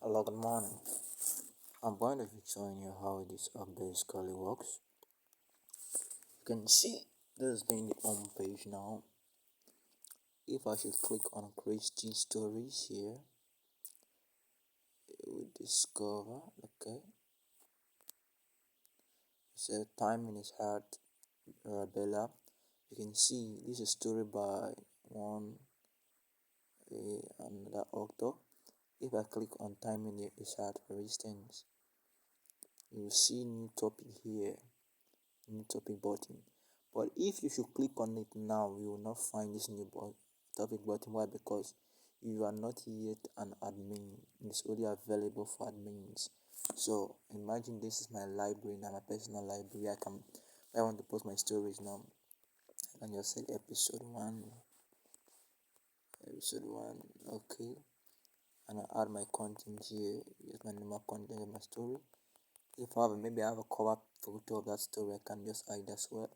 Hello, good morning. I'm going to be showing you how this app basically works. You can see this has been the home page now. If I should click on Christian stories here, it will discover, okay, so timing is hard, Bella. You can see this is a story by one another author. If I click on timing is hard, for instance, you will see new topic here, new topic button. But if you should click on it now, you will not find this new topic button. Why? Because you are not yet an admin. It's only available for admins. So imagine this is my library now, my personal library. I want to post my stories now. I can just say episode one, okay, and I add my content here. Use my normal content of my story. If I have maybe I have a cover photo of that story, I can just hide as well.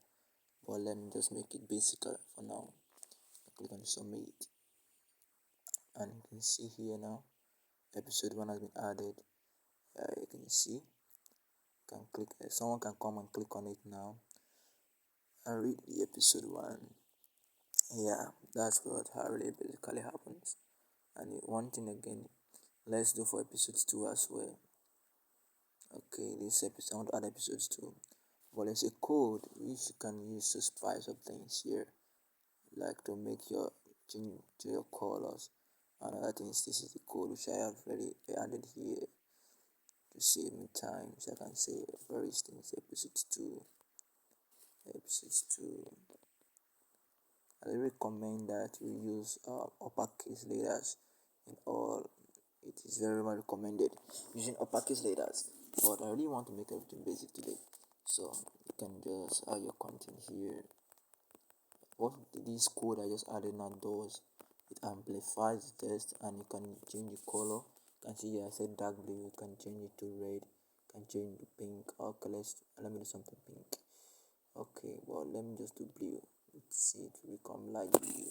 But let me just make it basic for now. I click on submit, and you can see here now episode 1 has been added. You can see, can click, someone can come and click on it now and read the episode 1. Yeah, that's what really basically happens. And one thing again, let's do for episodes 2 as well. Okay, this episode I want to add episodes 2, but there's a code which you can use to spice up things here, like to make your change to your colors and other things. This is the code which I have already added here to save me time. So I can say, for instance, episodes 2. I recommend that you use uppercase letters in all. It is very much recommended using uppercase letters, but I really want to make everything basic today, so you can just add your content here. What this code I just added now does, it amplifies the text and you can change the color. You can see here I said dark blue, you can change it to red, you can change to pink. Okay, let me do something pink. Okay, well, let me just do blue. Let's see it will become light blue.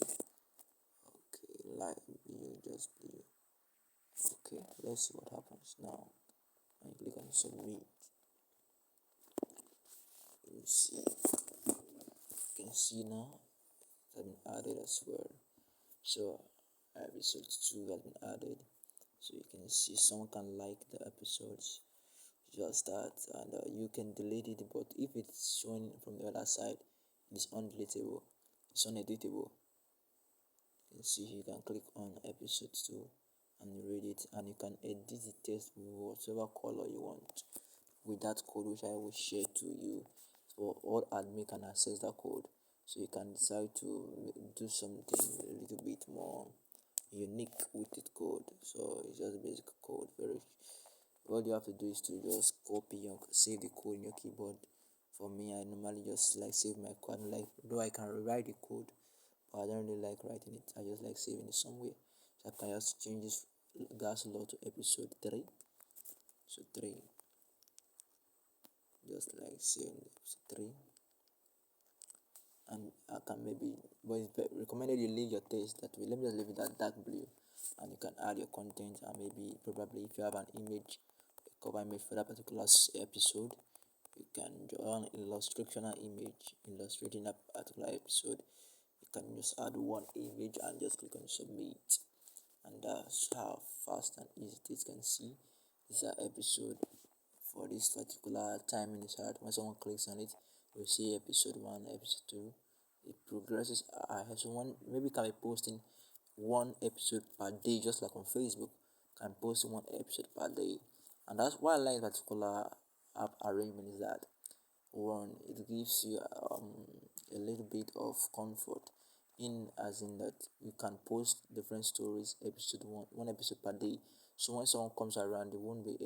Okay, light blue, just blue. Okay, let's see what happens now. And click on submit. You can see now it has been added as well. So episode 2 has been added, so you can see someone can like the episodes, just that, and you can delete it. But if it's shown from the other side, it's undeletable, it's uneditable. You can see you can click on episode 2 and read it, and you can edit the text with whatever color you want with that code, which I will share to you, so all admin can access that code. So you can decide to do something a little bit more unique with the code. So it's just basic code. Very, all you have to do is to just copy and save the code in your keyboard. For me, I normally just like save my code. Like, though I can rewrite the code, but I don't really like writing it. I just like saving it somewhere. So I can just change this gas law to episode 3. So 3, just like saving episode 3. And I can maybe, but it's recommended you leave your text that way. Let me just leave it at dark blue, and you can add your content, and maybe probably if you have an image, a cover image for that particular episode, you can draw an illustrational image illustrating that particular episode. You can just add one image and just click on submit, and that's how fast and easy it is. You can see this is an episode for this particular time in the chart. When someone clicks on it, you'll see episode 1, episode 2. It progresses ahead. So one maybe can be posting one episode per day, just like on Facebook. Can post one episode per day, and that's why I like that particular app arrangement. Is that one? It gives you a little bit of comfort, in as in that you can post different stories, episode one episode per day. So when someone comes around, it won't be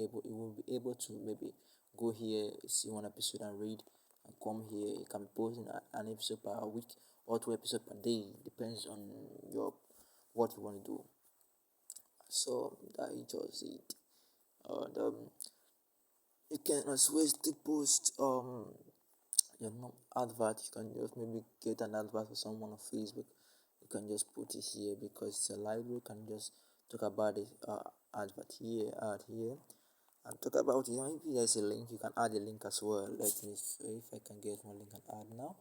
able to maybe go here, see one episode and read, and come here. You can be posting an episode per week or 2 episodes per day, depends on your what you want to do. So that is just it. And you can as well still post your advert. You can just maybe get an advert for someone on Facebook. You can just put it here because it's a library. You can just talk about this advert here, ad here, and talk about it. If there's a link, you can add a link as well. Let me see if I can get one link and add now.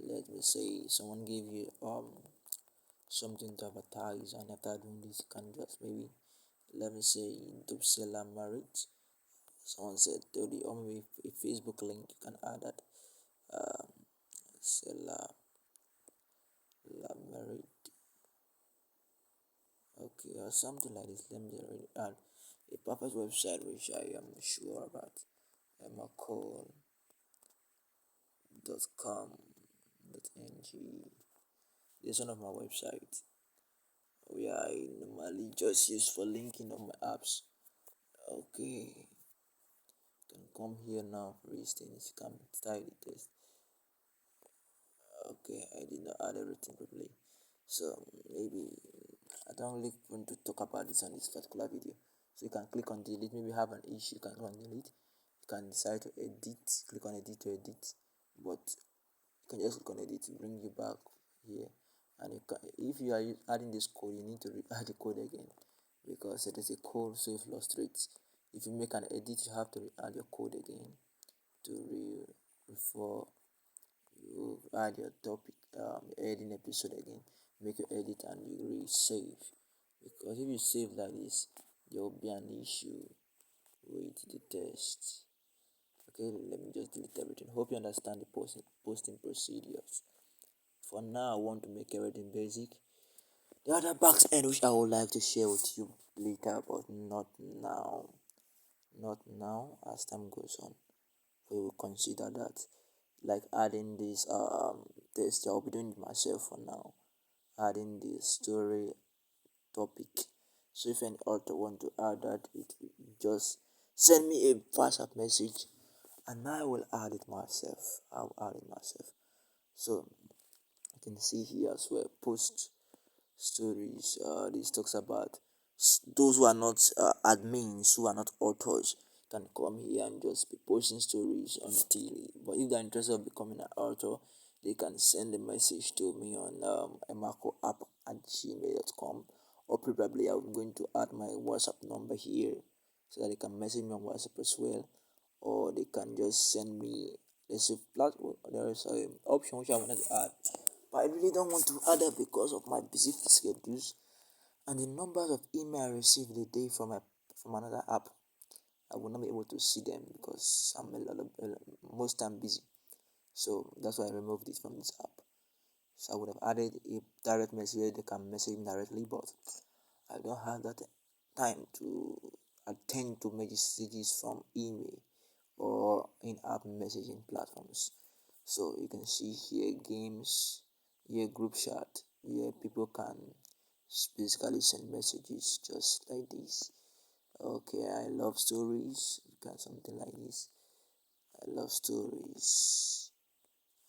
Let me say someone gave you something to advertise, and after doing this, you can just maybe, let me say, do seller marriage. Someone said to the, or maybe a Facebook link, you can add that. Um, seller marriage, okay, or something like this. Let me read add a perfect website which I am sure about. Emmacle.com.ng. This is one of my websites where I normally just use for linking of my apps. Okay, you can come here now for instance. You can style the test. Okay, I did not add everything properly, so maybe I don't really want to talk about this on this particular video. So you can click on delete. Maybe you have an issue, you can click on delete. You can decide to edit, click on edit to edit, but you can just click on edit to bring you back here. And you can, if you are adding this code, you need to add the code again, because it is a code save lost rate. If you make an edit, you have to add your code again to before you add your topic, editing episode again. Make your edit and you save, because if you save like this, there will be an issue with the test. Okay, let me just delete everything. Hope you understand the posting procedures. For now, I want to make everything basic. The other back end which I would like to share with you later, but not now. Not now, as time goes on. We will consider that. Like adding this test, I'll be doing it myself for now. Adding the story topic. So if any author want to add that, it will just send me a WhatsApp message and I will add it myself. I'll add it myself. So you can see here as well, post stories. This talks about those who are not admins, who are not authors, can come here and just be posting stories until. But if they're interested in becoming an author, they can send a message to me on Emmacle app at gmail.com, or probably I'm going to add my WhatsApp number here so that they can message me on WhatsApp as well, or they can just send me. There's a platform, there's an option which I wanted to add, but I really don't want to add that because of my busy schedules and the numbers of email I received a day from another app. I will not be able to see them because I'm most time busy. So that's why I removed it from this app. So I would have added a direct message where they can message me directly, but I don't have that time to attend to messages from email or in-app messaging platforms. So you can see here games, here group chat, here people can basically send messages just like this. Okay, I love stories. You can something like this. I love stories.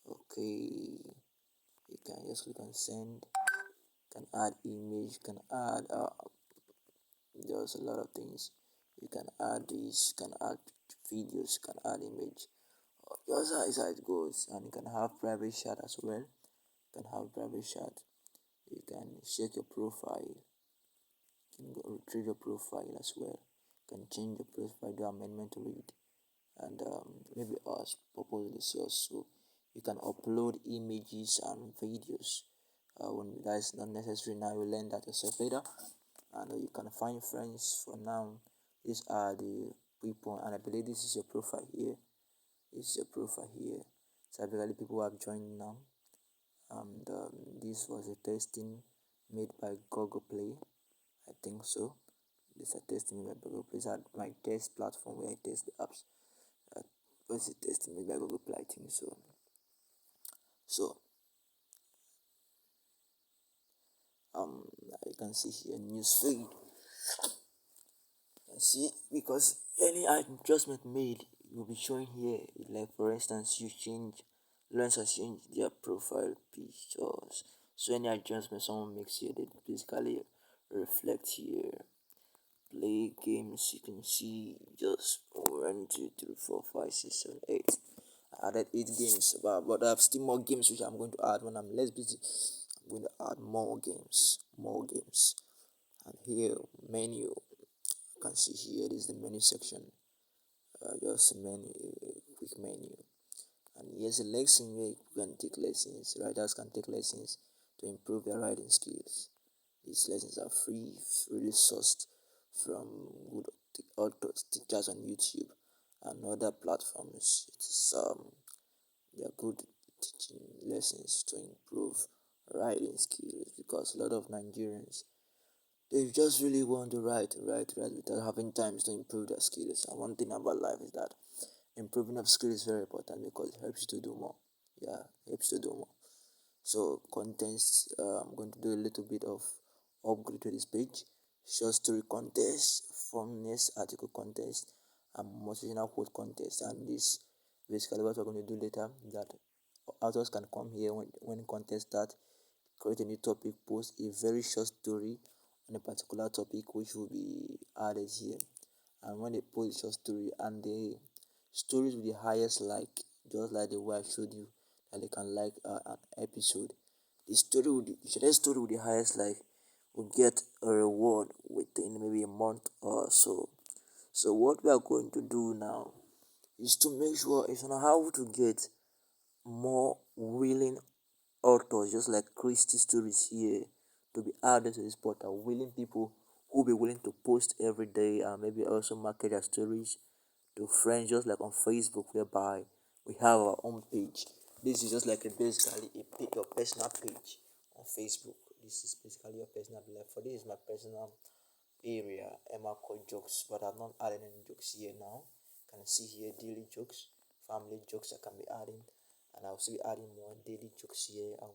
Okay, you can just click on send. You can add image. You can add there's a lot of things. You can add this. You can add videos. You can add image. Just how it goes, and you can have private chat as well. You can have private chat. You can check your profile. You can retrieve your profile as well. You can change your profile, do amendment to it, and maybe as purpose is yours. So you can upload images and videos. When that is not necessary now, you learn that yourself later, and you can find friends. For now, these are the people, and I believe this is your profile here. This is your profile here. So I believe people have joined now, and this was a testing made by Google Play. I think so. This are testing made by Google Play. These are my test platform where I test the apps. Was it testing made by Google Play? I think so. So um, you can see here news feed. You can see because any adjustment made will be showing here. Like for instance, you change, Lens has changed their profile pictures. So any adjustment someone makes here, they basically reflect here. Play games, you can see just 1, 2, 3, 4, 5, 6, 7, 8. I added 8 games, but I have still more games which I'm going to add when I'm less busy. I'm going to add more games, and here menu, you can see here this is the menu section. Just a menu, a quick menu, and here's a lesson where you can take lessons. Writers can take lessons to improve their writing skills. These lessons are free, freely sourced from good authors, teachers on YouTube and other platforms. It is they are good teaching lessons to improve writing skills, because a lot of Nigerians, they just really want to write without having time to improve their skills. And one thing about life is that improving of skills is very important because it helps you to do more. Yeah, it helps you to do more. So contents, I'm going to do a little bit of upgrade to this page. Short story contest, funniest article contest, and motivational quote contest. And this basically what we're going to do later, that authors can come here when contest start, create a new topic, post a very short story on a particular topic which will be added here. And when they post a short story and the stories with the highest like, just like the way I showed you that they can like an episode, the shortest story with the highest like will get a reward within maybe a month or so. So what we are going to do now is to make sure it's on how to get more willing authors, just like Christy stories here, to be added to this portal. Willing people who will be willing to post every day and maybe also market their stories to friends, just like on Facebook, whereby we have our own page. This is just like basically your personal page on Facebook. This is basically your personal life. For this is my personal area, Emmacle jokes, but I'm not adding any jokes here now. You can see here daily jokes, family jokes I can be adding, and I'll still be adding more daily jokes here. On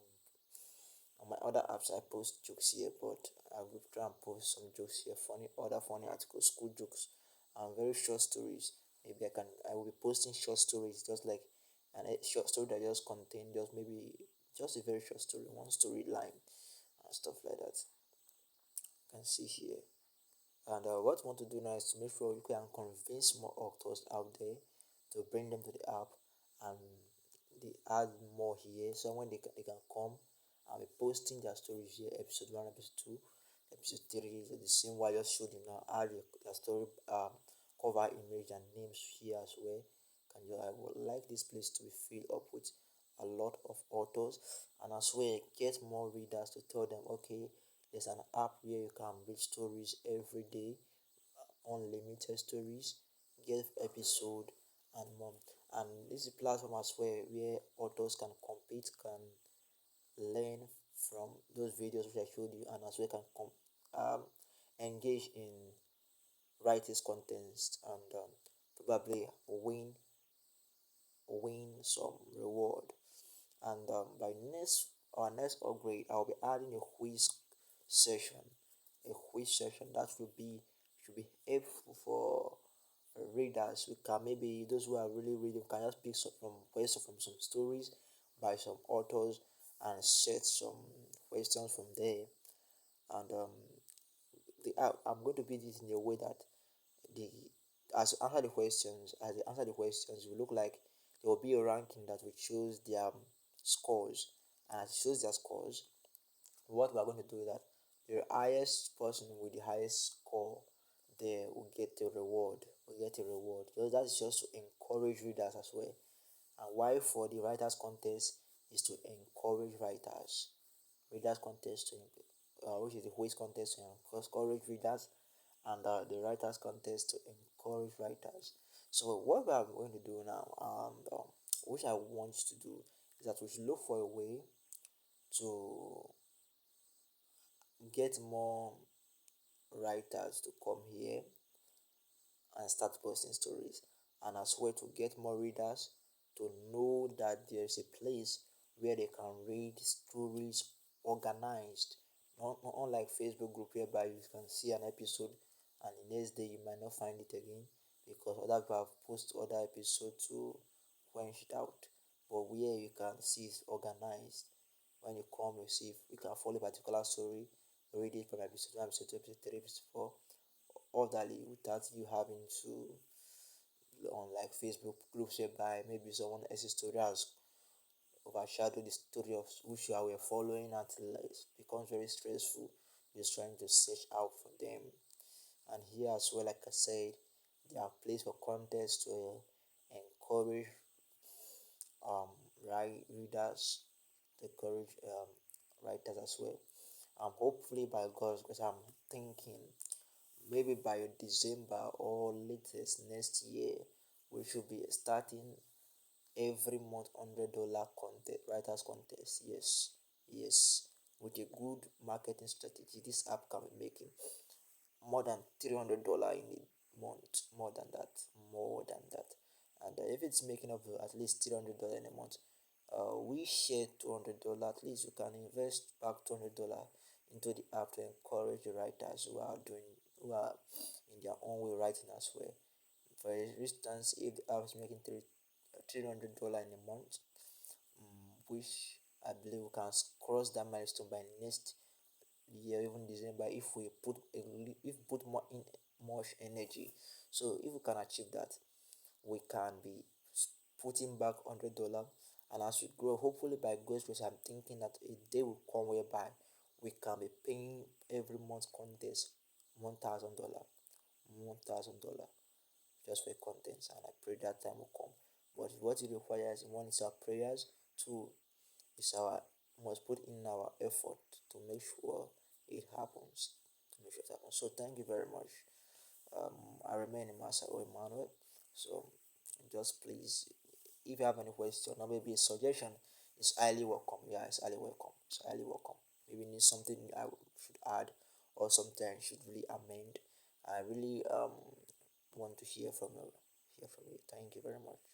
my other apps, I post jokes here, but I will try and post some jokes here, other funny articles, school jokes, and very short stories. Maybe I will be posting short stories, just like a short story that just contain just a very short story, one story line, and stuff like that. You can see here. And what we want to do now is to make sure we can convince more authors out there to bring them to the app, and they add more here. So when they can come and be posting their stories here, episode 1, episode 2, episode 3, is the same way I just showed you now. Add their story cover image and names here as well. I would like this place to be filled up with a lot of authors, and as well get more readers to tell them, okay, there's an app where you can read stories every day, unlimited stories, get episode and more. And this is a platform as well where authors can compete, can learn from those videos which I showed you, and as well can engage in writers contest, and probably win some reward. And by next upgrade, I'll be adding a session a quiz session that should be helpful for readers. We can, maybe those who are really reading, can just pick some from questions from some stories by some authors and set some questions from there. And I'm going to be this in a way that the as they answer the questions, it will look like there will be a ranking that will choose their scores. And as it shows their scores, what we are going to do is that the highest person with the highest score there will get a reward. So that's just to encourage readers as well. And why for the writers contest is to encourage writers. Readers contest to which is the quiz contest to encourage readers, and the writers contest to encourage writers. So what we are going to do now, and which I want you to do, is that we should look for a way to get more writers to come here and start posting stories, and as well to get more readers to know that there's a place where they can read stories organized, not unlike Facebook group whereby you can see an episode and the next day you might not find it again because other people have posted other episodes to quench it out. But where you can see is organized. When you come, you can follow a particular story, read it from episode 1, episode 2, episode 3, episode 4, orderly, without you having to on like Facebook groups whereby maybe someone else's story has overshadowed the story of which you are were following until it becomes very stressful. is trying to search out for them. And here as well, like I said, there are places for contests to encourage readers, to encourage writers as well. Hopefully by God's grace, I'm thinking maybe by December or latest next year, we should be starting every month $100 contest, writers contest. Yes, yes, with a good marketing strategy, this app can be making more than $300 in a month, more than that. And if it's making up at least $300 in a month, we share $200. At least you can invest back $200 into the app to encourage the writers who are in their own way writing as well. For instance, if the app is making $300 in a month, which I believe we can cross that milestone by next year, even December, if we put more in much energy. So if we can achieve that, we can be putting back $100, and as we grow, hopefully by God's grace, I'm thinking that a day will come whereby we can be paying every month contest $1,000, $1,000 just for contents, and I pray that time will come. But what it requires, one is our prayers, two is our must put in our effort to make sure it happens. To make sure it happens. So thank you very much. I remain in Master Emmanuel. So just please, if you have any question or maybe a suggestion, it's highly welcome. Yeah, it's highly welcome. It's highly welcome. Maybe need something I should add or something I should really amend. I really want to hear from you. Hear from you. Thank you very much.